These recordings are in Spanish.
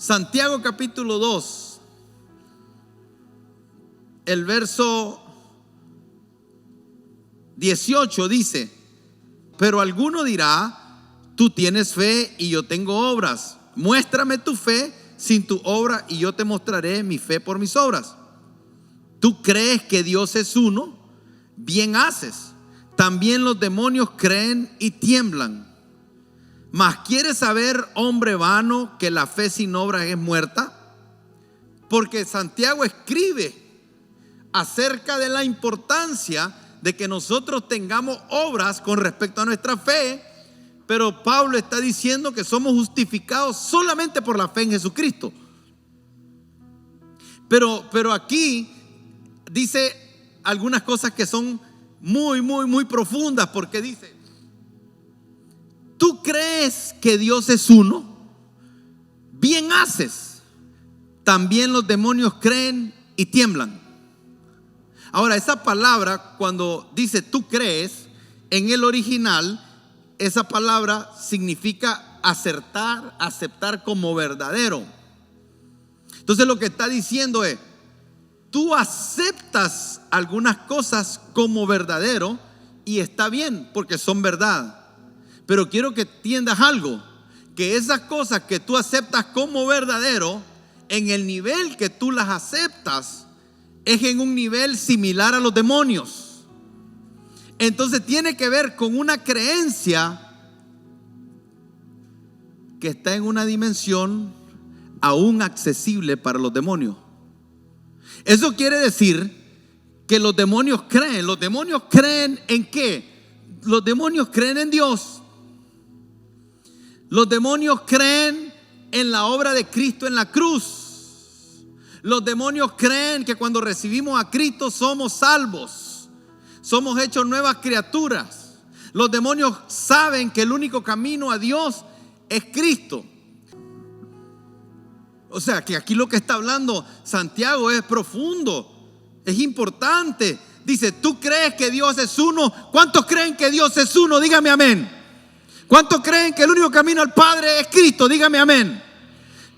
Santiago capítulo 2, el verso 18 dice: pero alguno dirá, tú tienes fe y yo tengo obras. Muéstrame tu fe sin tu obra y yo te mostraré mi fe por mis obras. Tú crees que Dios es uno, bien haces. También los demonios creen y tiemblan. Mas ¿quieres saber, hombre vano, que la fe sin obras es muerta? Porque Santiago escribe acerca de la importancia de que nosotros tengamos obras con respecto a nuestra fe, pero Pablo está diciendo que somos justificados solamente por la fe en Jesucristo. Pero aquí dice algunas cosas que son muy profundas, porque dice: tú crees que Dios es uno, bien haces. También los demonios creen y tiemblan. Ahora, esa palabra, cuando dice tú crees, en el original, esa palabra significa acertar, aceptar como verdadero. Entonces lo que está diciendo es: tú aceptas algunas cosas como verdadero y está bien porque son verdad. Pero quiero que entiendas algo, que esas cosas que tú aceptas como verdadero, en el nivel que tú las aceptas, es en un nivel similar a los demonios. Entonces tiene que ver con una creencia que está en una dimensión aún accesible para los demonios. Eso quiere decir que los demonios creen. ¿Los demonios creen en qué? Los demonios creen en Dios. Los demonios creen en la obra de Cristo en la cruz. Los demonios creen que cuando recibimos a Cristo somos salvos, somos hechos nuevas criaturas. Los demonios saben que el único camino a Dios es Cristo. O sea que aquí lo que está hablando Santiago es profundo, es importante. Dice: tú crees que Dios es uno. ¿Cuántos creen que Dios es uno? Dígame amén. ¿Cuántos creen que el único camino al Padre es Cristo? Dígame amén.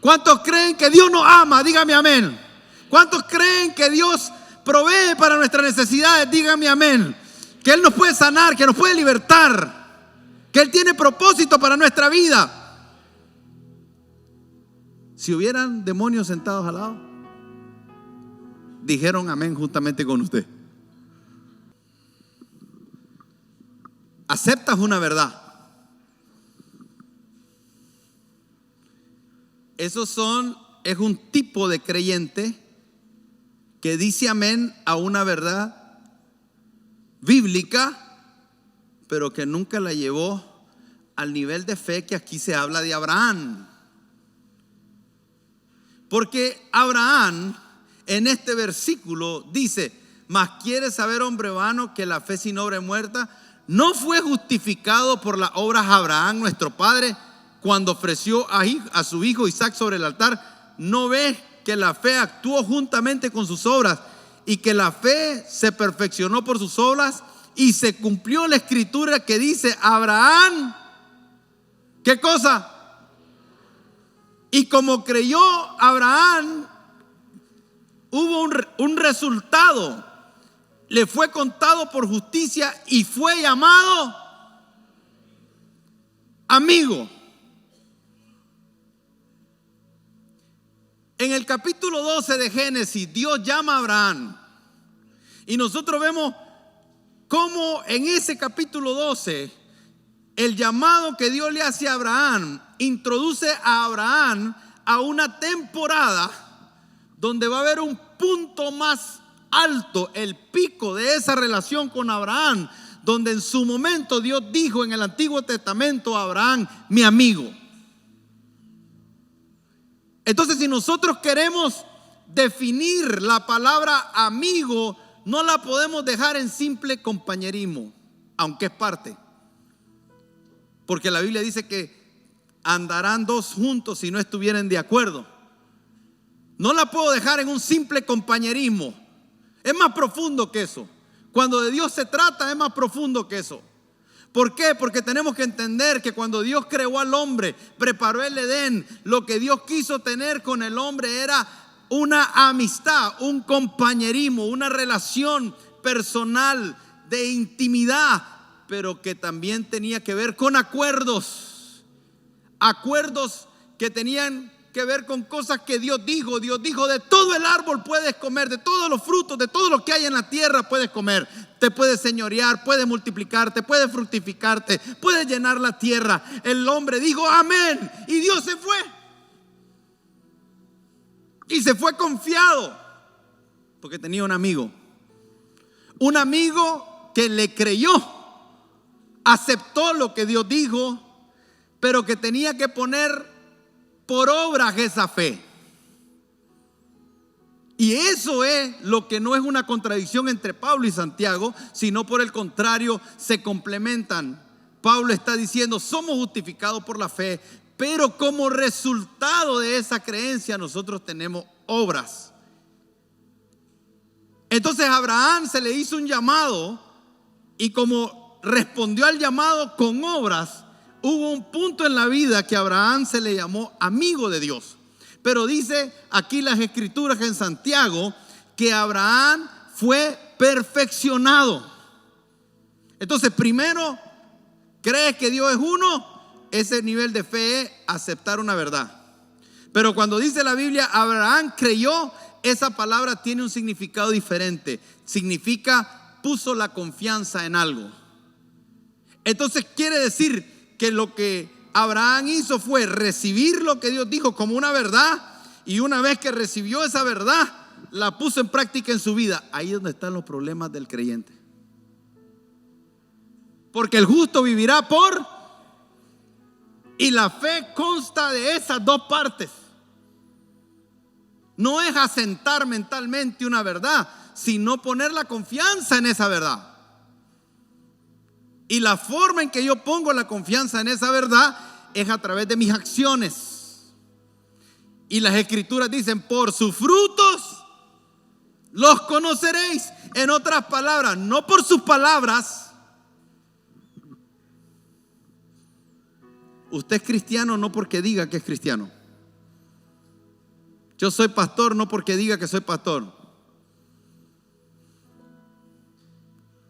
¿Cuántos creen que Dios nos ama? Dígame amén. ¿Cuántos creen que Dios provee para nuestras necesidades? Dígame amén. Que Él nos puede sanar, que nos puede libertar, que Él tiene propósito para nuestra vida. Si hubieran demonios sentados al lado, dijeron amén juntamente con usted. Aceptas una verdad. Es un tipo de creyente que dice amén a una verdad bíblica, pero que nunca la llevó al nivel de fe que aquí se habla de Abraham. Porque Abraham en este versículo dice: mas ¿quieres saber, hombre vano, que la fe sin obra es muerta? ¿No fue justificado por las obras Abraham nuestro padre cuando ofreció a su hijo Isaac sobre el altar? ¿No ves que la fe actuó juntamente con sus obras y que la fe se perfeccionó por sus obras? Y se cumplió la escritura que dice: Abraham, ¿qué cosa? Y como creyó Abraham, hubo un resultado. Le fue contado por justicia y fue llamado amigo. En el capítulo 12 de Génesis, Dios llama a Abraham. Y nosotros vemos cómo en ese capítulo 12, el llamado que Dios le hace a Abraham, introduce a Abraham a una temporada donde va a haber un punto más alto, el pico de esa relación con Abraham, donde en su momento Dios dijo en el Antiguo Testamento a Abraham: mi amigo. Entonces, si nosotros queremos definir la palabra amigo, no la podemos dejar en simple compañerismo, aunque es parte. Porque la Biblia dice que andarán dos juntos si no estuvieren de acuerdo. No la puedo dejar en un simple compañerismo. Es más profundo que eso. Cuando de Dios se trata, es más profundo que eso. ¿Por qué? Porque tenemos que entender que cuando Dios creó al hombre, preparó el Edén, lo que Dios quiso tener con el hombre era una amistad, un compañerismo, una relación personal de intimidad, pero que también tenía que ver con acuerdos que tenían que ver con cosas que Dios dijo. Dios dijo: de todo el árbol puedes comer, de todos los frutos, de todo lo que hay en la tierra puedes comer. Te puedes señorear, puedes multiplicarte, puedes fructificarte, puedes llenar la tierra. El hombre dijo amén y Dios se fue. Y se fue confiado porque tenía un amigo que le creyó, aceptó lo que Dios dijo, pero que tenía que poner por obras esa fe. Y eso es lo que no es una contradicción entre Pablo y Santiago, sino por el contrario, se complementan. Pablo está diciendo: somos justificados por la fe, pero como resultado de esa creencia nosotros tenemos obras. Entonces a Abraham se le hizo un llamado, y como respondió al llamado con obras, hubo un punto en la vida que a Abraham se le llamó amigo de Dios. Pero dice aquí las escrituras en Santiago que Abraham fue perfeccionado. Entonces, primero, ¿crees que Dios es uno? Ese nivel de fe es aceptar una verdad. Pero cuando dice la Biblia Abraham creyó, esa palabra tiene un significado diferente. Significa puso la confianza en algo. Entonces quiere decir que lo que Abraham hizo fue recibir lo que Dios dijo como una verdad, y una vez que recibió esa verdad, la puso en práctica en su vida. Ahí es donde están los problemas del creyente. Porque el justo vivirá por... Y la fe consta de esas dos partes. No es asentar mentalmente una verdad, sino poner la confianza en esa verdad. Y la forma en que yo pongo la confianza en esa verdad es a través de mis acciones. Y las escrituras dicen: por sus frutos los conoceréis. En otras palabras, no por sus palabras. Usted es cristiano no porque diga que es cristiano. Yo soy pastor no porque diga que soy pastor.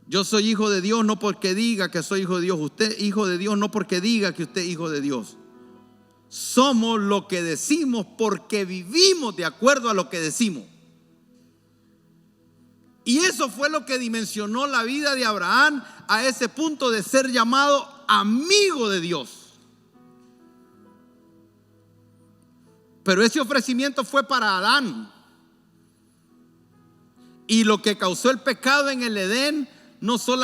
Yo soy hijo de Dios no porque diga que soy hijo de Dios. Usted es hijo de Dios no porque diga que usted es hijo de Dios. Somos lo que decimos porque vivimos de acuerdo a lo que decimos. Y eso fue lo que dimensionó la vida de Abraham a ese punto de ser llamado amigo de Dios. Pero ese ofrecimiento fue para Adán. Y lo que causó el pecado en el Edén no fue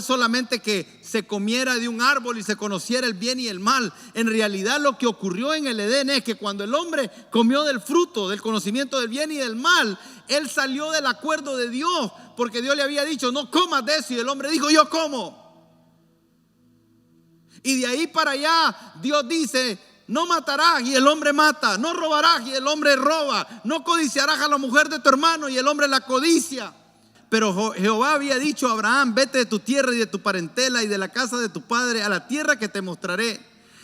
solamente que se comiera de un árbol y se conociera el bien y el mal. En realidad lo que ocurrió en el Edén es que cuando el hombre comió del fruto del conocimiento del bien y del mal, él salió del acuerdo de Dios, porque Dios le había dicho: no comas de eso, y el hombre dijo: yo como. Y de ahí para allá Dios dice: no matarás, y el hombre mata. No robarás, y el hombre roba. No codiciarás a la mujer de tu hermano, y el hombre la codicia. Pero Jehová había dicho a Abraham: vete de tu tierra y de tu parentela y de la casa de tu padre a la tierra que te mostraré,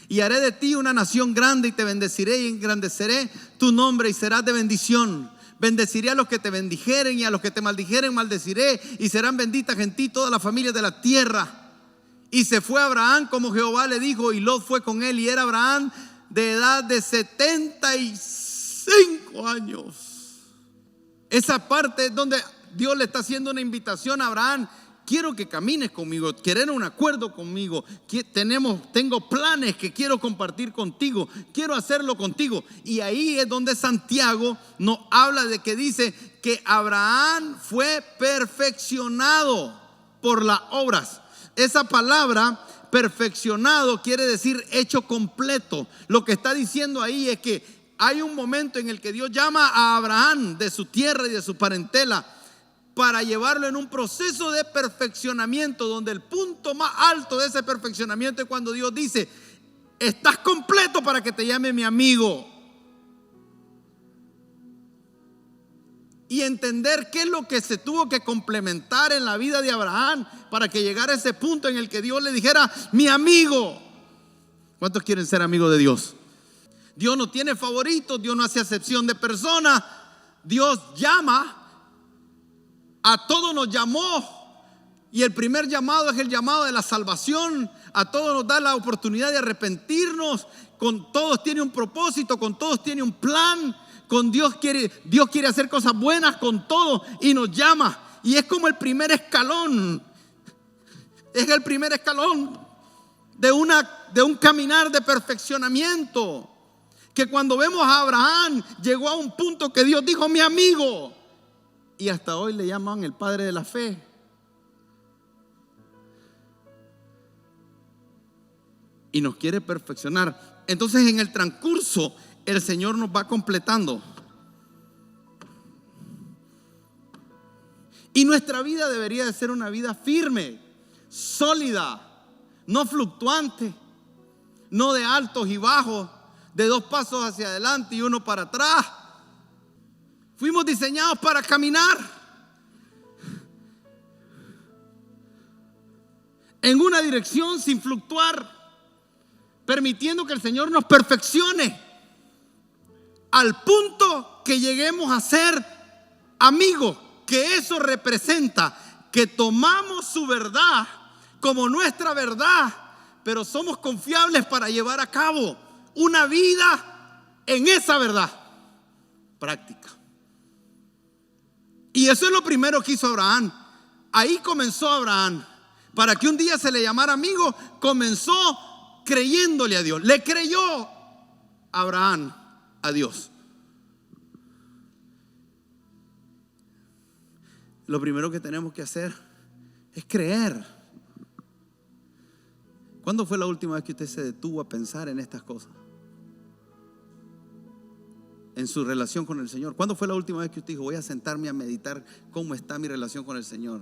y haré de ti una nación grande, y te bendeciré y engrandeceré tu nombre, y serás de bendición. Bendeciré a los que te bendijeren, y a los que te maldijeren maldeciré, y serán benditas en ti todas las familias de la tierra. Y se fue Abraham como Jehová le dijo, y Lot fue con él, y era Abraham de edad de 75 años. Esa parte es donde Dios le está haciendo una invitación a Abraham: quiero que camines conmigo, quiero un acuerdo conmigo, tengo planes que quiero compartir contigo, quiero hacerlo contigo. Y ahí es donde Santiago nos habla de que dice que Abraham fue perfeccionado por las obras. Esa palabra perfeccionado quiere decir hecho completo. Lo que está diciendo ahí es que hay un momento en el que Dios llama a Abraham de su tierra y de su parentela para llevarlo en un proceso de perfeccionamiento, donde el punto más alto de ese perfeccionamiento es cuando Dios dice: estás completo para que te llame mi amigo. y entender qué es lo que se tuvo que complementar en la vida de Abraham para que llegara a ese punto en el que Dios le dijera: mi amigo. ¿Cuántos quieren ser amigos de Dios? Dios no tiene favoritos, Dios no hace acepción de personas. Dios llama, a todos nos llamó, y el primer llamado es el llamado de la salvación. A todos nos da la oportunidad de arrepentirnos. Con todos tiene un propósito, con todos tiene un plan. Con Dios quiere hacer cosas buenas con todos y nos llama. Y es como el primer escalón. Es el primer escalón de un caminar de perfeccionamiento. Que cuando vemos a Abraham, llegó a un punto que Dios dijo: mi amigo. Y hasta hoy le llaman el padre de la fe. Y nos quiere perfeccionar. Entonces, en el transcurso, el Señor nos va completando. Y nuestra vida debería de ser una vida firme, sólida, no fluctuante, no de altos y bajos, de 2 pasos hacia adelante y 1 para atrás. Fuimos diseñados para caminar en una dirección sin fluctuar, permitiendo que el Señor nos perfeccione al punto que lleguemos a ser amigos. Que eso representa que tomamos su verdad como nuestra verdad, pero somos confiables para llevar a cabo una vida en esa verdad práctica. Y eso es lo primero que hizo Abraham. Ahí comenzó Abraham. Para que un día se le llamara amigo, comenzó creyéndole a Dios. Le creyó Abraham a Dios. Lo primero que tenemos que hacer es creer. ¿Cuándo fue la última vez que usted se detuvo a pensar en estas cosas? En su relación con el Señor. ¿Cuándo fue la última vez que usted dijo: voy a sentarme a meditar cómo está mi relación con el Señor?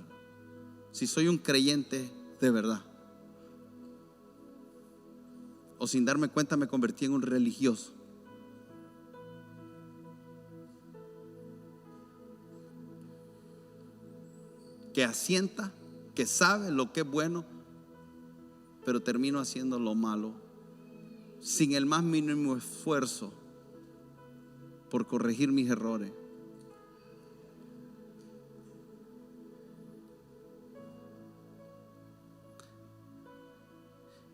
Si soy un creyente de verdad. O sin darme cuenta me convertí en un religioso. Que asienta, que sabe lo que es bueno, pero termino haciendo lo malo sin el más mínimo esfuerzo por corregir mis errores.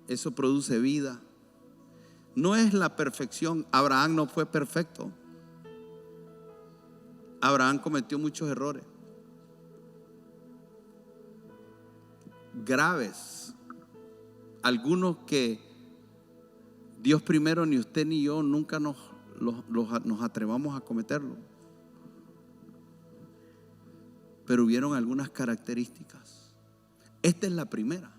Eso produce vida. No es la perfección. Abraham no fue perfecto. Abraham cometió muchos errores graves, algunos que Dios primero, ni usted ni yo nunca nos atrevamos a cometerlo. Pero hubieron algunas características. Esta es la primera.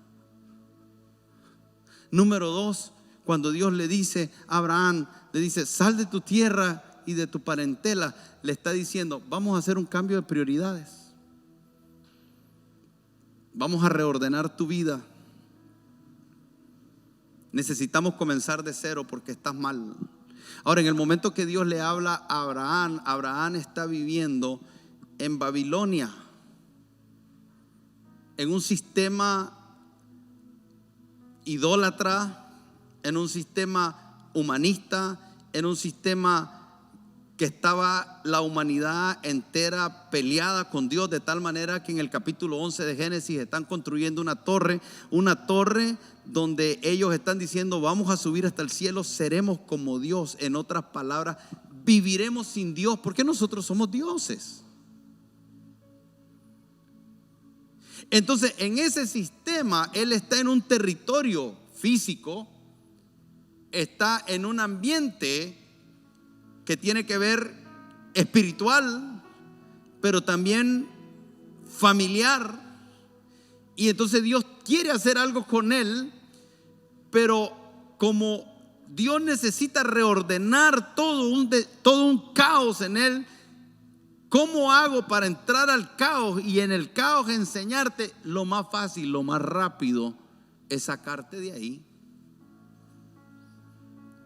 Número 2, cuando Dios le dice a Abraham, le dice: sal de tu tierra y de tu parentela, le está diciendo: vamos a hacer un cambio de prioridades. Vamos a reordenar tu vida. Necesitamos comenzar de cero porque estás mal. Ahora, en el momento que Dios le habla a Abraham, Abraham está viviendo en Babilonia, en un sistema idólatra, en un sistema humanista, en un sistema que estaba la humanidad entera peleada con Dios, de tal manera que en el capítulo 11 de Génesis están construyendo una torre donde ellos están diciendo: vamos a subir hasta el cielo, seremos como Dios. En otras palabras, viviremos sin Dios porque nosotros somos dioses. Entonces, en ese sistema, él está en un territorio físico, está en un ambiente que tiene que ver espiritual, pero también familiar. Y entonces Dios quiere hacer algo con él, pero como Dios necesita reordenar todo un caos en él, ¿cómo hago para entrar al caos y en el caos enseñarte? Lo más fácil, lo más rápido es sacarte de ahí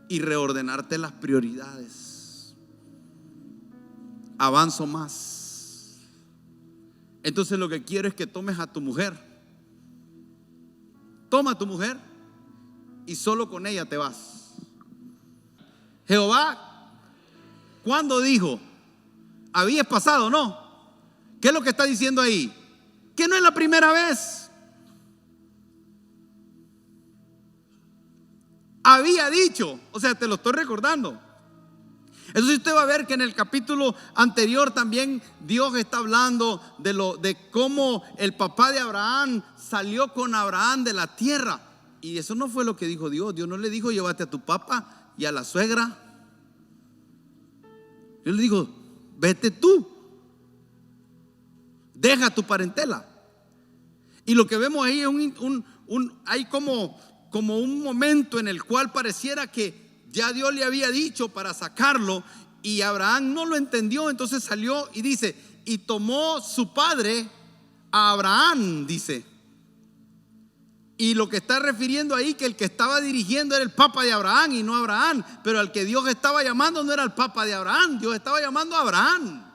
y reordenarte las prioridades. Avanzo más. Entonces lo que quiero es que tomes a tu mujer. Toma a tu mujer y solo con ella te vas. Jehová, ¿cuándo dijo? Habías pasado, ¿no? ¿Qué es lo que está diciendo ahí? Que no es la primera vez. Había dicho, o sea, te lo estoy recordando. Entonces usted va a ver que en el capítulo anterior también Dios está hablando de cómo el papá de Abraham salió con Abraham de la tierra. Y eso no fue lo que dijo Dios. Dios no le dijo: llévate a tu papá y a la suegra. Dios le dijo: vete tú, deja tu parentela. Y lo que vemos ahí es hay como un momento en el cual pareciera que ya Dios le había dicho para sacarlo, y Abraham no lo entendió. Entonces salió y dice: y tomó su padre a Abraham, dice. Y lo que está refiriendo ahí, que el que estaba dirigiendo era el papá de Abraham y no Abraham. Pero al que Dios estaba llamando no era el papá de Abraham, Dios estaba llamando a Abraham.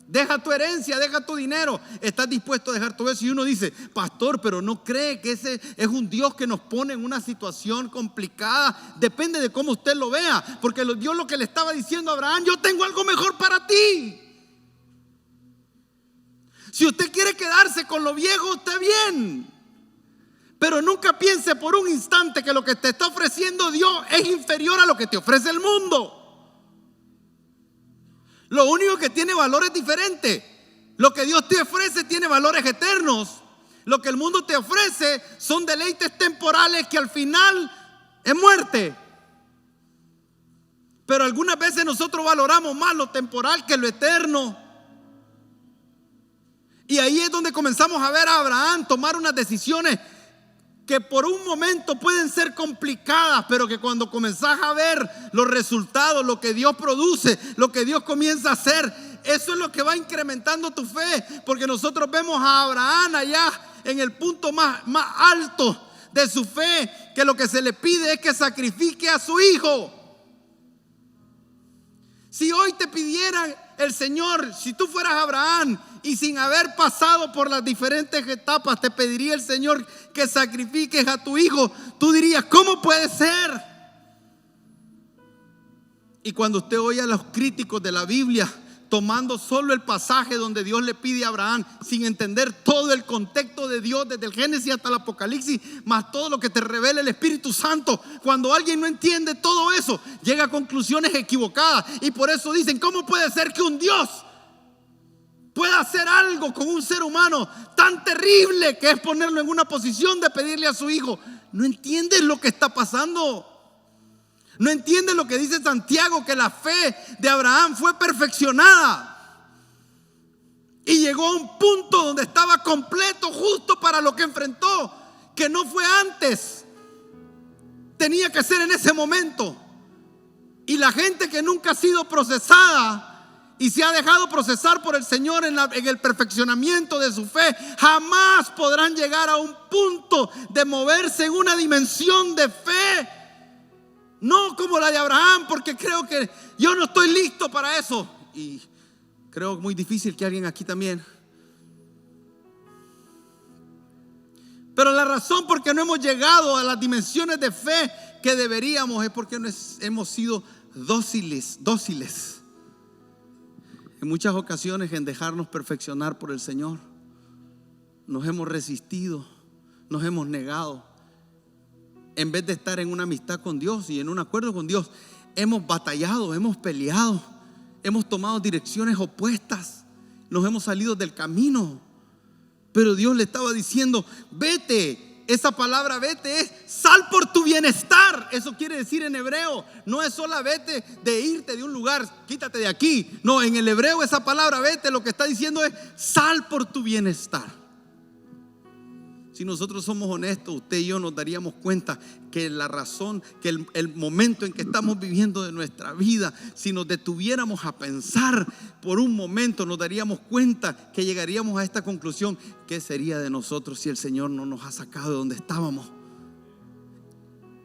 Deja tu herencia, deja tu dinero. ¿Estás dispuesto a dejar todo eso? Y uno dice: pastor, pero no cree que ese es un Dios que nos pone en una situación complicada. Depende de cómo usted lo vea, porque Dios lo que le estaba diciendo a Abraham: yo tengo algo mejor para ti. Si usted quiere quedarse con lo viejo, está bien, pero nunca piense por un instante que lo que te está ofreciendo Dios es inferior a lo que te ofrece el mundo. Lo único que tiene valor es diferente. Lo que Dios te ofrece tiene valores eternos. Lo que el mundo te ofrece son deleites temporales que al final es muerte. Pero algunas veces nosotros valoramos más lo temporal que lo eterno. Y ahí es donde comenzamos a ver a Abraham tomar unas decisiones que por un momento pueden ser complicadas, pero que cuando comenzás a ver los resultados, lo que Dios produce, lo que Dios comienza a hacer, eso es lo que va incrementando tu fe. Porque nosotros vemos a Abraham allá en el punto más alto de su fe, que lo que se le pide es que sacrifique a su hijo. Si hoy te pidieran el Señor, si tú fueras Abraham y sin haber pasado por las diferentes etapas, te pediría el Señor que sacrifiques a tu hijo, tú dirías: ¿cómo puede ser? Y cuando usted oye a los críticos de la Biblia tomando solo el pasaje donde Dios le pide a Abraham, sin entender todo el contexto de Dios desde el Génesis hasta el Apocalipsis, más todo lo que te revela el Espíritu Santo, cuando alguien no entiende todo eso, llega a conclusiones equivocadas. Y por eso dicen: ¿cómo puede ser que un Dios pueda hacer algo con un ser humano tan terrible, que es ponerlo en una posición de pedirle a su hijo? No entiendes lo que está pasando. No entiendes lo que dice Santiago, que la fe de Abraham fue perfeccionada y llegó a un punto donde estaba completo, justo para lo que enfrentó, que no fue antes, tenía que ser en ese momento. Y la gente que nunca ha sido procesada y se ha dejado procesar por el Señor en el perfeccionamiento de su fe, jamás podrán llegar a un punto de moverse en una dimensión de fe, no como la de Abraham, porque creo que yo no estoy listo para eso. Y creo muy difícil que alguien aquí también. Pero la razón por qué no hemos llegado a las dimensiones de fe que deberíamos es porque no hemos sido dóciles. En muchas ocasiones, en dejarnos perfeccionar por el Señor, nos hemos resistido, nos hemos negado. En vez de estar en una amistad con Dios y en un acuerdo con Dios, hemos batallado, hemos peleado, hemos tomado direcciones opuestas, nos hemos salido del camino. Pero Dios le estaba diciendo: vete. Esa palabra vete es sal por tu bienestar. Eso quiere decir en hebreo. No es solo vete de irte de un lugar, quítate de aquí. No, en el hebreo esa palabra vete lo que está diciendo es sal por tu bienestar. Si nosotros somos honestos, usted y yo nos daríamos cuenta que la razón, que el momento en que estamos viviendo de nuestra vida, si nos detuviéramos a pensar por un momento, nos daríamos cuenta que llegaríamos a esta conclusión: ¿qué sería de nosotros si el Señor no nos ha sacado de donde estábamos?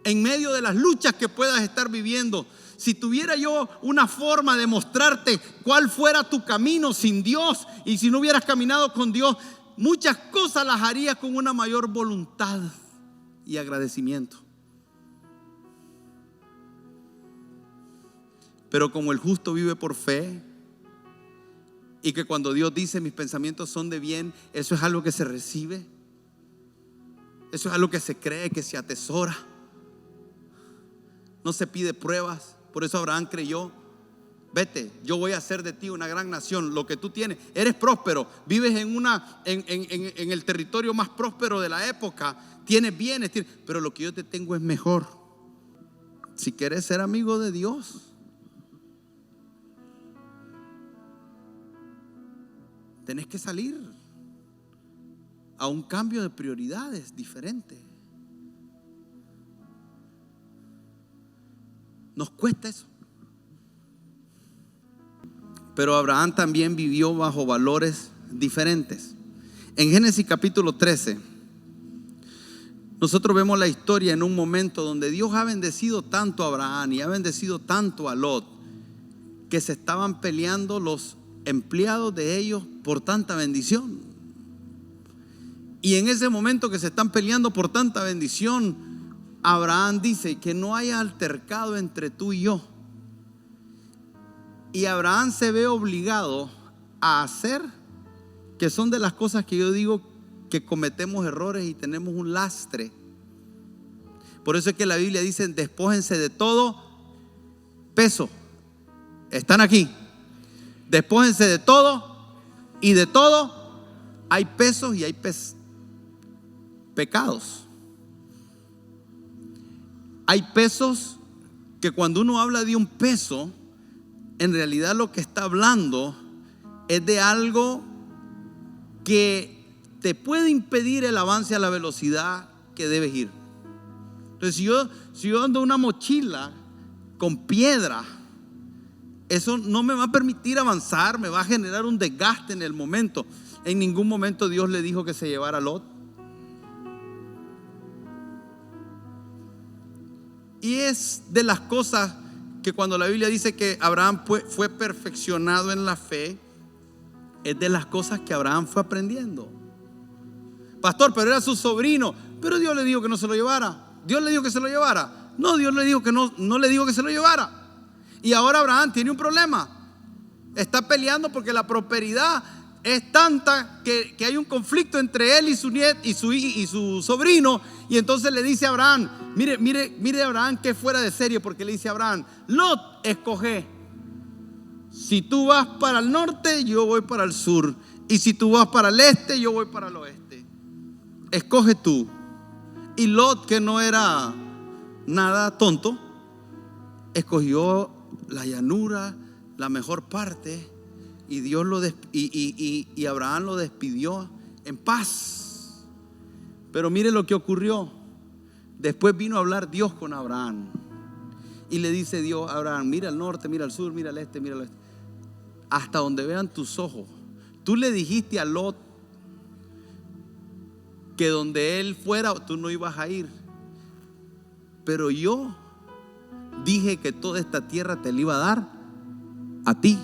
en medio de las luchas que puedas estar viviendo. Si tuviera yo una forma de mostrarte cuál fuera tu camino sin Dios, y si no hubieras caminado con Dios, muchas cosas las harías con una mayor voluntad y agradecimiento. Pero como el justo vive por fe, y que cuando Dios dice mis pensamientos son de bien, eso es algo que se recibe, eso es algo que se cree, que se atesora. No se pide pruebas. Por eso Abraham creyó: vete, yo voy a hacer de ti una gran nación. Lo que tú tienes, eres próspero, vives en el territorio más próspero de la época, tienes bienes, pero lo que yo te tengo es mejor. Si quieres ser amigo de Dios, tenés que salir a un cambio de prioridades diferente. Nos cuesta eso. Pero Abraham también vivió bajo valores diferentes. En Génesis capítulo 13, nosotros vemos la historia en un momento donde Dios ha bendecido tanto a Abraham y ha bendecido tanto a Lot, que se estaban peleando los empleados de ellos por tanta bendición. Y en ese momento que se están peleando por tanta bendición, Abraham dice: que no haya altercado entre tú y yo. Y Abraham se ve obligado a hacer, que son de las cosas que yo digo que cometemos errores y tenemos un lastre. Por eso es que la Biblia dice: despójense de todo peso. Están aquí. Despójense de todo, y de todo hay pesos y hay pecados. Hay pesos que cuando uno habla de un peso, en realidad lo que está hablando es de algo que te puede impedir el avance a la velocidad que debes ir. Entonces, si yo ando una mochila con piedra, eso no me va a permitir avanzar, me va a generar un desgaste en el momento. En ningún momento Dios le dijo que se llevara a Lot. Y es de las cosas que cuando la Biblia dice que Abraham fue perfeccionado en la fe, es de las cosas que Abraham fue aprendiendo. Pastor, pero era su sobrino. Pero Dios le dijo que no se lo llevara. Dios le dijo que se lo llevara. No, Dios le dijo que no le dijo que se lo llevara. Y ahora Abraham tiene un problema. Está peleando porque la prosperidad es tanta que hay un conflicto entre él y su nieto y su sobrino. Y entonces le dice a Abraham: mire Abraham, que fuera de serie, porque le dice a Abraham: Lot, escoge. Si tú vas para el norte, yo voy para el sur. Y si tú vas para el este, yo voy para el oeste. Escoge tú. Y Lot, que no era nada tonto, escogió la llanura, la mejor parte. Y Dios y Abraham lo despidió en paz. Pero mire lo que ocurrió. Después vino a hablar Dios con Abraham. Y le dice Dios a Abraham: mira al norte, mira al sur, mira al este, mira al oeste, hasta donde vean tus ojos. Tú le dijiste a Lot que donde él fuera tú no ibas a ir. Pero yo dije que toda esta tierra te la iba a dar a ti.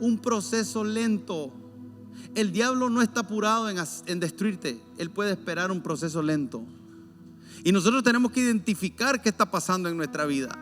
Un proceso lento. El diablo no está apurado en destruirte. Él puede esperar un proceso lento. Y nosotros tenemos que identificar qué está pasando en nuestra vida.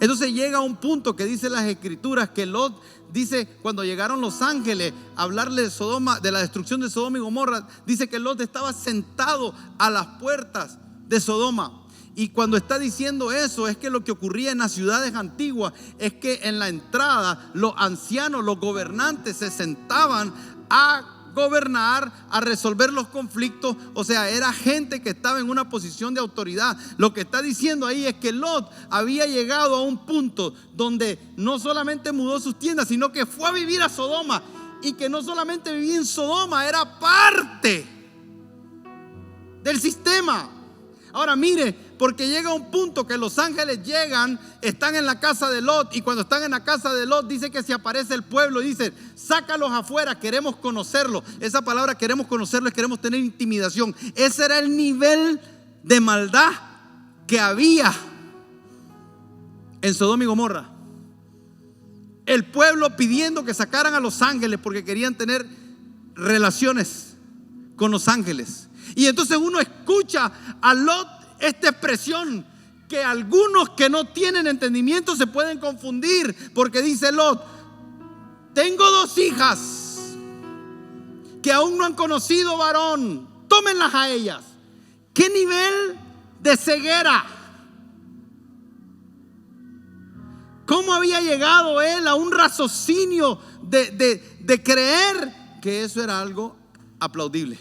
Entonces llega un punto que dice las escrituras que Lot dice, cuando llegaron los ángeles a hablarle de Sodoma, de la destrucción de Sodoma y Gomorra, dice que Lot estaba sentado a las puertas de Sodoma. Y cuando está diciendo eso, es que lo que ocurría en las ciudades antiguas es que en la entrada los ancianos, los gobernantes se sentaban a gobernar, a resolver los conflictos. O sea, era gente que estaba en una posición de autoridad. Lo que está diciendo ahí es que Lot había llegado a un punto donde no solamente mudó sus tiendas, sino que fue a vivir a Sodoma. Y que no solamente vivía en Sodoma, era parte del sistema. Ahora mire, porque llega un punto que los ángeles llegan, están en la casa de Lot, y cuando están en la casa de Lot dice que se aparece el pueblo y dice: sácalos afuera, queremos conocerlo. Esa palabra queremos conocerlo es queremos tener intimidación. Ese era el nivel de maldad que había en Sodoma y Gomorra. El pueblo pidiendo que sacaran a los ángeles porque querían tener relaciones con los ángeles. Y entonces uno escucha a Lot esta expresión que algunos que no tienen entendimiento se pueden confundir, porque dice Lot: tengo 2 hijas que aún no han conocido varón, tómenlas a ellas. ¿Qué nivel de ceguera? ¿Cómo había llegado él a un raciocinio de creer que eso era algo aplaudible?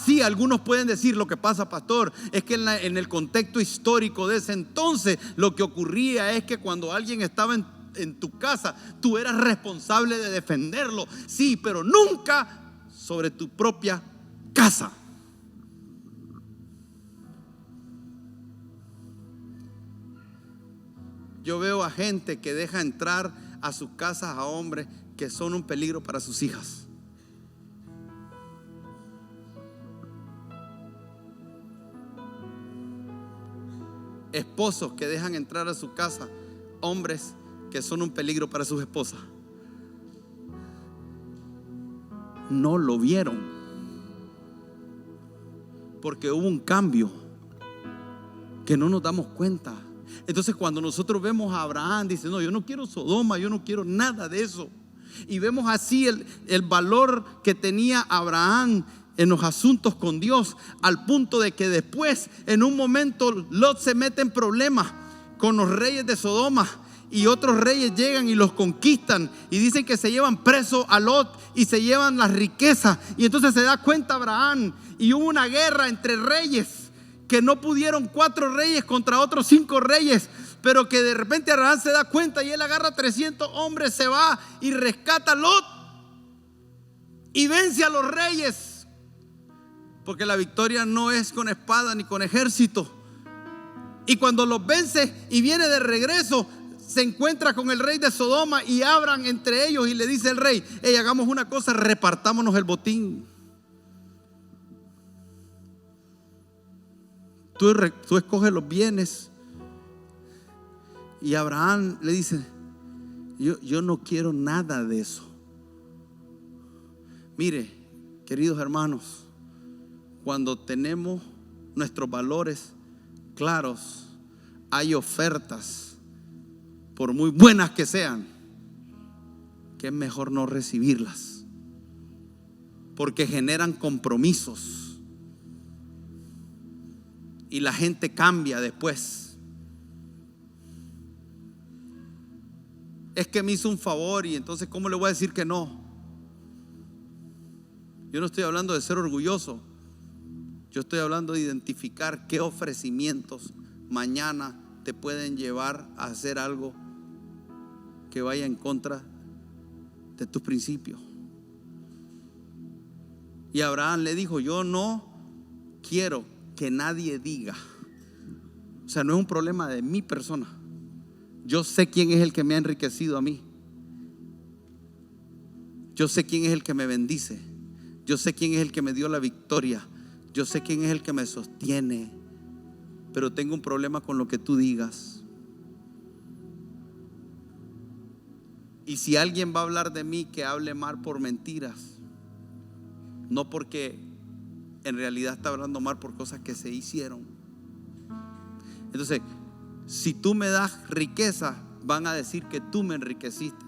Sí, algunos pueden decir: lo que pasa, pastor, es que en el contexto histórico de ese entonces lo que ocurría es que cuando alguien estaba en tu casa, tú eras responsable de defenderlo. Sí, pero nunca sobre tu propia casa. Yo veo a gente que deja entrar a sus casas a hombres que son un peligro para sus hijas. Esposos que dejan entrar a su casa hombres que son un peligro para sus esposas. No lo vieron, porque hubo un cambio que no nos damos cuenta. Entonces cuando nosotros vemos a Abraham, dice: no, yo no quiero Sodoma, yo no quiero nada de eso. Y vemos así el valor que tenía Abraham en los asuntos con Dios, al punto de que después, en un momento, Lot se mete en problemas con los reyes de Sodoma, y otros reyes llegan y los conquistan y dicen que se llevan preso a Lot y se llevan las riquezas. Y entonces se da cuenta Abraham, y hubo una guerra entre reyes, que no pudieron 4 reyes contra otros 5 reyes, pero que de repente Abraham se da cuenta y él agarra 300 hombres, se va y rescata a Lot y vence a los reyes. Porque la victoria no es con espada ni con ejército. Y cuando los vence y viene de regreso, se encuentra con el rey de Sodoma y hablan entre ellos, y le dice el rey: hey, hagamos una cosa, repartámonos el botín. Tú escoges los bienes. Y Abraham le dice: yo no quiero nada de eso. Mire, queridos hermanos, cuando tenemos nuestros valores claros, hay ofertas, por muy buenas que sean, que es mejor no recibirlas, porque generan compromisos y la gente cambia después. Es que me hizo un favor y entonces ¿cómo le voy a decir que no? Yo no estoy hablando de ser orgulloso. Yo estoy hablando de identificar qué ofrecimientos mañana te pueden llevar a hacer algo que vaya en contra de tus principios. Y Abraham le dijo: yo no quiero que nadie diga. O sea, no es un problema de mi persona. Yo sé quién es el que me ha enriquecido a mí. Yo sé quién es el que me bendice. Yo sé quién es el que me dio la victoria. Yo sé quién es el que me sostiene. Pero tengo un problema con lo que tú digas. Y si alguien va a hablar de mí, que hable mal por mentiras, no porque en realidad está hablando mal por cosas que se hicieron. Entonces, si tú me das riqueza, van a decir que tú me enriqueciste.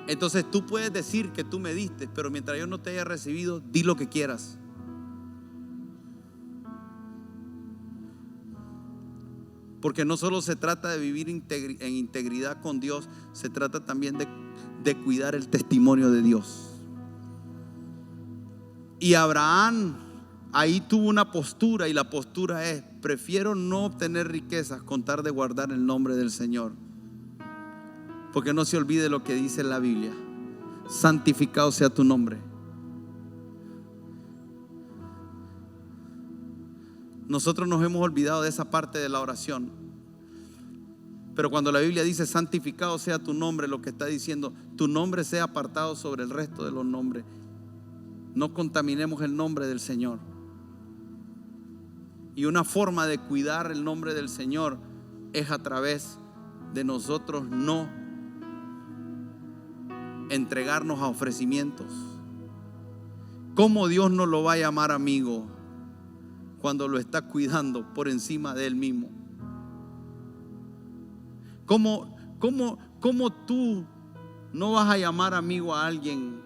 Entonces tú puedes decir que tú me diste, pero mientras yo no te haya recibido, di lo que quieras. Porque no solo se trata de vivir en integridad con Dios, se trata también de cuidar el testimonio de Dios. Y Abraham ahí tuvo una postura, y la postura es: prefiero no obtener riquezas con tal de guardar el nombre del Señor. Porque no se olvide lo que dice la Biblia: santificado sea tu nombre. Nosotros nos hemos olvidado de esa parte de la oración. Pero cuando la Biblia dice santificado sea tu nombre, lo que está diciendo: tu nombre sea apartado sobre el resto de los nombres. No contaminemos el nombre del Señor. Y una forma de cuidar el nombre del Señor es a través de nosotros no entregarnos a ofrecimientos. ¿Cómo Dios no lo va a llamar amigo cuando lo está cuidando por encima de Él mismo? ¿Cómo tú no vas a llamar amigo a alguien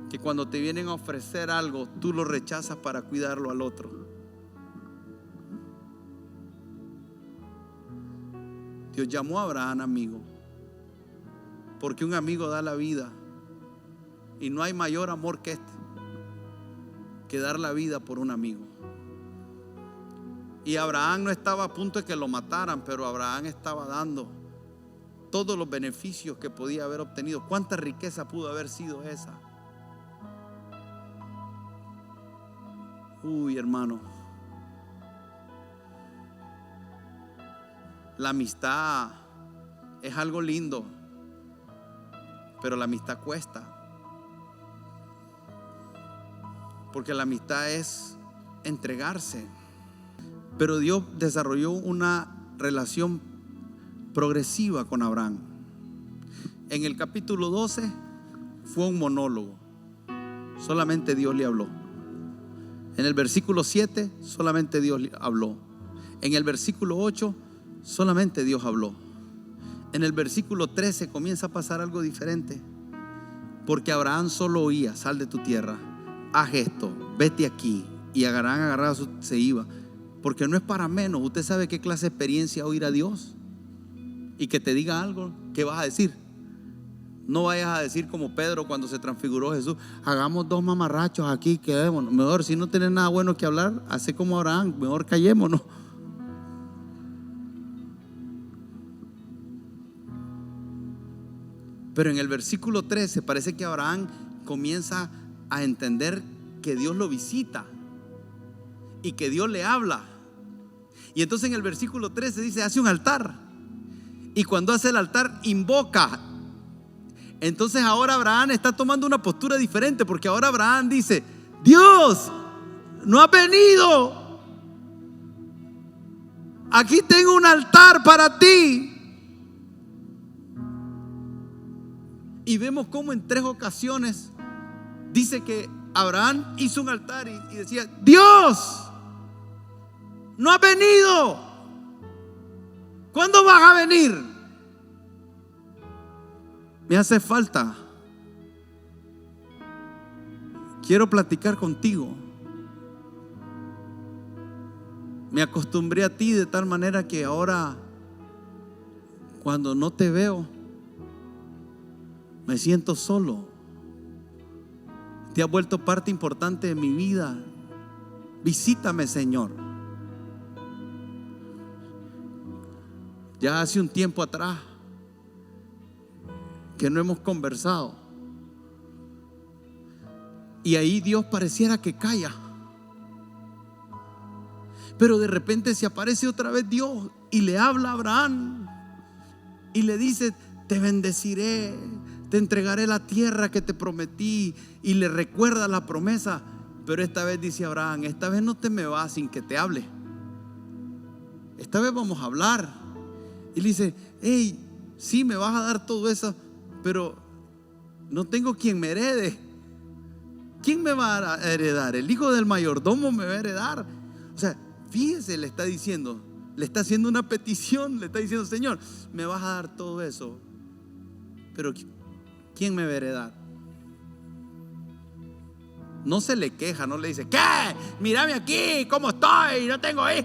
que cuando te vienen a ofrecer algo tú lo rechazas para cuidarlo al otro? Dios llamó a Abraham amigo, porque un amigo da la vida, y no hay mayor amor que este, que dar la vida por un amigo. Y Abraham no estaba a punto de que lo mataran, pero Abraham estaba dando todos los beneficios que podía haber obtenido. ¿Cuánta riqueza pudo haber sido esa? Uy, hermano, la amistad es algo lindo, pero la amistad cuesta. Porque la amistad es entregarse. Pero Dios desarrolló una relación progresiva con Abraham. En el capítulo 12 fue un monólogo. Solamente Dios le habló. En el versículo 7 solamente Dios le habló. En el versículo 8 solamente Dios habló. En el versículo 13 comienza a pasar algo diferente. Porque Abraham solo oía: sal de tu tierra, haz esto, vete aquí. Y Abraham agarraba se iba. Porque no es para menos. Usted sabe qué clase de experiencia oír a Dios y que te diga algo. ¿Qué vas a decir? No vayas a decir como Pedro cuando se transfiguró Jesús: hagamos 2 mamarrachos aquí, quedémonos. Mejor, si no tienes nada bueno que hablar, hace como Abraham, mejor callémonos. Pero en el versículo 13 parece que Abraham comienza a entender que Dios lo visita y que Dios le habla. Y entonces en el versículo 13 dice: hace un altar. Y cuando hace el altar, invoca. Entonces ahora Abraham está tomando una postura diferente, porque ahora Abraham dice: Dios, no has venido. Aquí tengo un altar para ti. Y vemos cómo en 3 ocasiones dice que Abraham hizo un altar y decía: Dios, no has venido. ¿Cuándo vas a venir? Me hace falta. Quiero platicar contigo. Me acostumbré a ti de tal manera que ahora, cuando no te veo, me siento solo. Te has vuelto parte importante de mi vida. Visítame, Señor. Ya hace un tiempo atrás que no hemos conversado, y ahí Dios pareciera que calla, pero de repente se aparece otra vez Dios y le habla a Abraham y le dice: te bendeciré, te entregaré la tierra que te prometí, y le recuerda la promesa. Pero esta vez dice Abraham: esta vez no te me vas sin que te hable, esta vez vamos a hablar. Y le dice: hey, sí, me vas a dar todo eso, pero no tengo quien me herede. ¿Quién me va a heredar? El hijo del mayordomo me va a heredar. O sea, fíjese, le está diciendo, le está haciendo una petición, le está diciendo: Señor, me vas a dar todo eso, pero ¿quién me va a heredar? No se le queja, no le dice: ¿qué? Mírame aquí, ¿cómo estoy? No tengo ahí.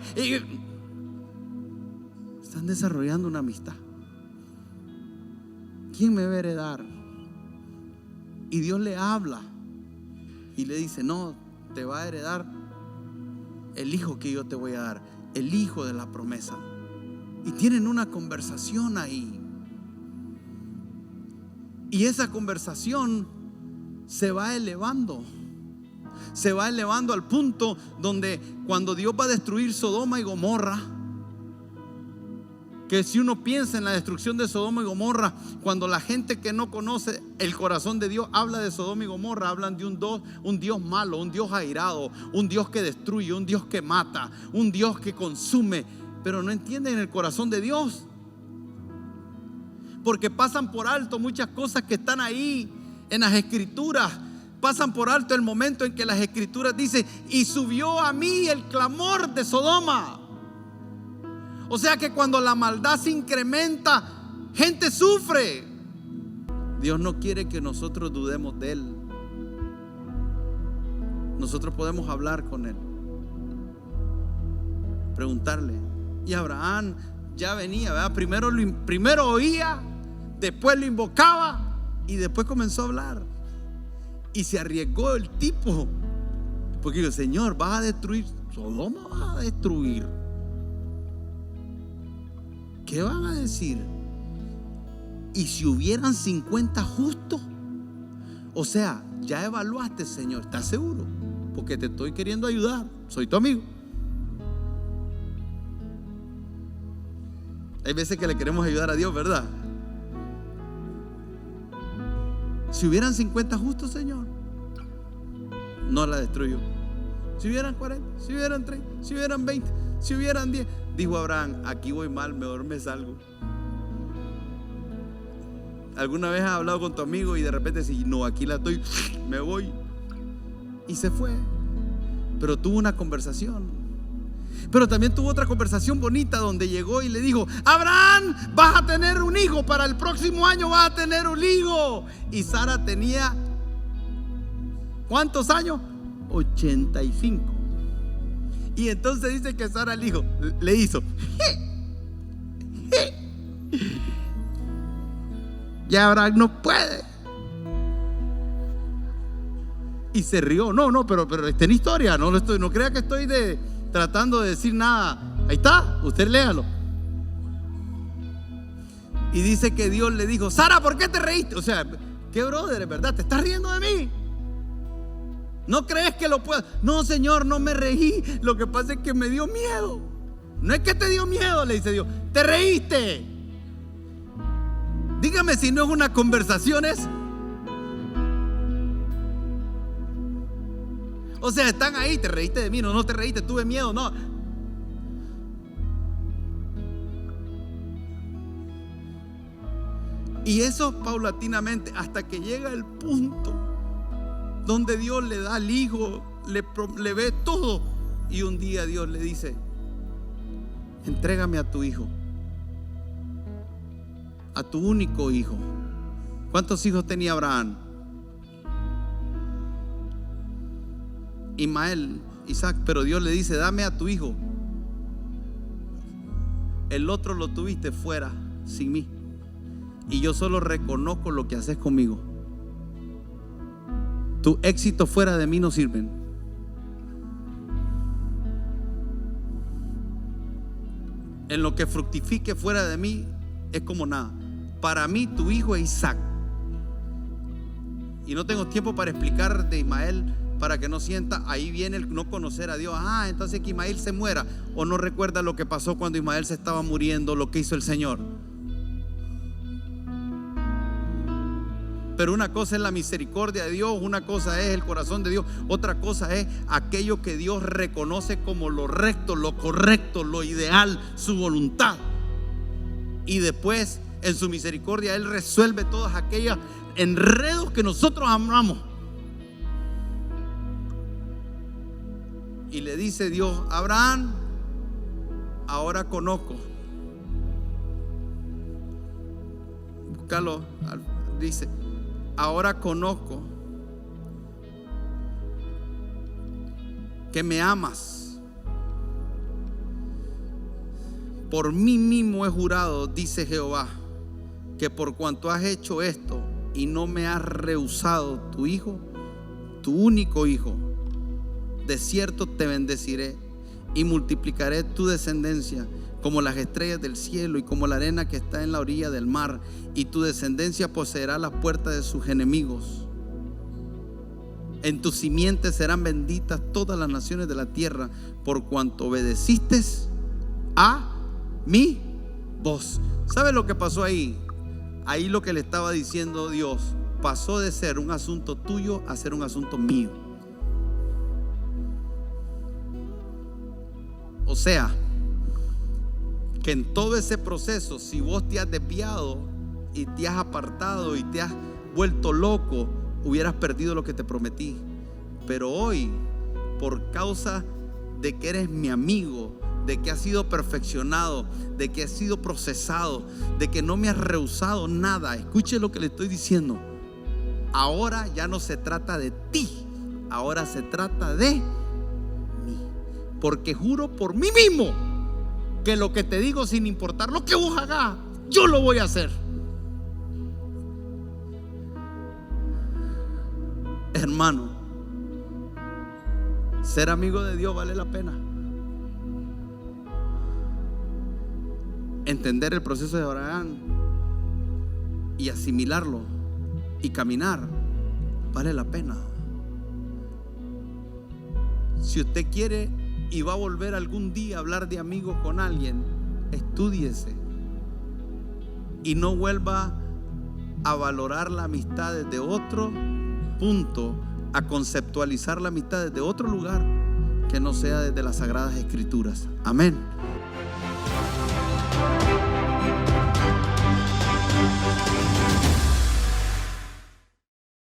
Están desarrollando una amistad. ¿Quién me va a heredar? Y Dios le habla y le dice: no, te va a heredar el hijo que yo te voy a dar, el hijo de la promesa. Y tienen una conversación ahí. Y esa conversación se va elevando. Se va elevando al punto donde cuando Dios va a destruir Sodoma y Gomorra, que si uno piensa en la destrucción de Sodoma y Gomorra, cuando la gente que no conoce el corazón de Dios habla de Sodoma y Gomorra, hablan de un Dios malo, un Dios airado, un Dios que destruye, un Dios que mata, un Dios que consume, pero no entienden el corazón de Dios, porque pasan por alto muchas cosas que están ahí en las escrituras. Pasan por alto el momento en que las escrituras dicen: y subió a mí el clamor de Sodoma. O sea que cuando la maldad se incrementa, gente sufre. Dios no quiere que nosotros dudemos de Él. Nosotros podemos hablar con Él, preguntarle. Y Abraham ya venía, ¿verdad? Primero oía, después lo invocaba y después comenzó a hablar. Y se arriesgó el tipo, porque dijo: Señor, ¿vas a destruir Sodoma? ¿Vas a destruir? ¿Qué van a decir? ¿Y si hubieran 50 justos? O sea, ya evaluaste, Señor, ¿estás seguro? Porque te estoy queriendo ayudar, soy tu amigo. Hay veces que le queremos ayudar a Dios, ¿verdad? Si hubieran 50 justos, Señor, no la destruyo. Si hubieran 40, si hubieran 30, si hubieran 20, si hubieran 10. Dijo Abraham: aquí voy mal, mejor me salgo. ¿Alguna vez has hablado con tu amigo y de repente si no, aquí la estoy, me voy? Y se fue. Pero tuvo una conversación. Pero también tuvo otra conversación bonita donde llegó y le dijo: Abraham, vas a tener un hijo, para el próximo año vas a tener un hijo. Y Sara tenía ¿cuántos años? 85. Y entonces dice que Sara le hizo ya Abraham no puede. Y se rió. No, pero está en historia. No crea que estoy tratando de decir nada. Ahí está, usted léalo. Y dice que Dios le dijo: Sara, ¿por qué te reíste? O sea, ¿qué brother, verdad? ¿Te estás riendo de mí? ¿No crees que lo puedo? No, Señor, no me reí. Lo que pasa es que me dio miedo. No es que te dio miedo, le dice Dios, te reíste. Dígame si no es una conversación eso. O sea, están ahí, te reíste de mí, no te reíste, tuve miedo, no. Y eso paulatinamente, hasta que llega el punto donde Dios le da al hijo, le ve todo. Y un día Dios le dice: entrégame a tu hijo, a tu único hijo. ¿Cuántos hijos tenía Abraham? Ismael, Isaac. Pero Dios le dice: dame a tu hijo. El otro lo tuviste fuera, sin mí. Y yo solo reconozco lo que haces conmigo. Tu éxito fuera de mí no sirven. En lo que fructifique fuera de mí es como nada. Para mí tu hijo es Isaac. Y no tengo tiempo para explicar de Ismael, para que no sienta, ahí viene el no conocer a Dios. Entonces que Ismael se muera, o no recuerda lo que pasó cuando Ismael se estaba muriendo, lo que hizo el Señor. Pero una cosa es la misericordia de Dios, una cosa es el corazón de Dios, otra cosa es aquello que Dios reconoce como lo recto, lo correcto, lo ideal, su voluntad. Y después en su misericordia Él resuelve todas aquellas enredos que nosotros amamos. Y le dice Dios: Abraham, ahora conozco. Búscalo, dice: ahora conozco que me amas. Por mí mismo he jurado, dice Jehová, que por cuanto has hecho esto y no me has rehusado tu hijo, tu único hijo, de cierto te bendeciré y multiplicaré tu descendencia como las estrellas del cielo y como la arena que está en la orilla del mar, y tu descendencia poseerá las puertas de sus enemigos. En tu simiente serán benditas todas las naciones de la tierra, por cuanto obedeciste a mi vos. ¿Sabe lo que pasó ahí? Ahí lo que le estaba diciendo Dios, pasó de ser un asunto tuyo a ser un asunto mío. O sea, que en todo ese proceso, si vos te has desviado y te has apartado y te has vuelto loco, hubieras perdido lo que te prometí. Pero hoy, por causa de que eres mi amigo, de que has sido perfeccionado, de que has sido procesado, de que no me has rehusado nada, escuche lo que le estoy diciendo. Ahora ya no se trata de ti, ahora se trata de mí. Porque juro por mí mismo que lo que te digo, sin importar lo que vos hagas, yo lo voy a hacer. Hermano, ser amigo de Dios vale la pena. Entender el proceso de Abraham y asimilarlo y caminar vale la pena. Si usted quiere y va a volver algún día a hablar de amigos con alguien, estúdiese y no vuelva a valorar la amistad desde otro punto, a conceptualizar la amistad desde otro lugar que no sea desde las Sagradas Escrituras. Amén.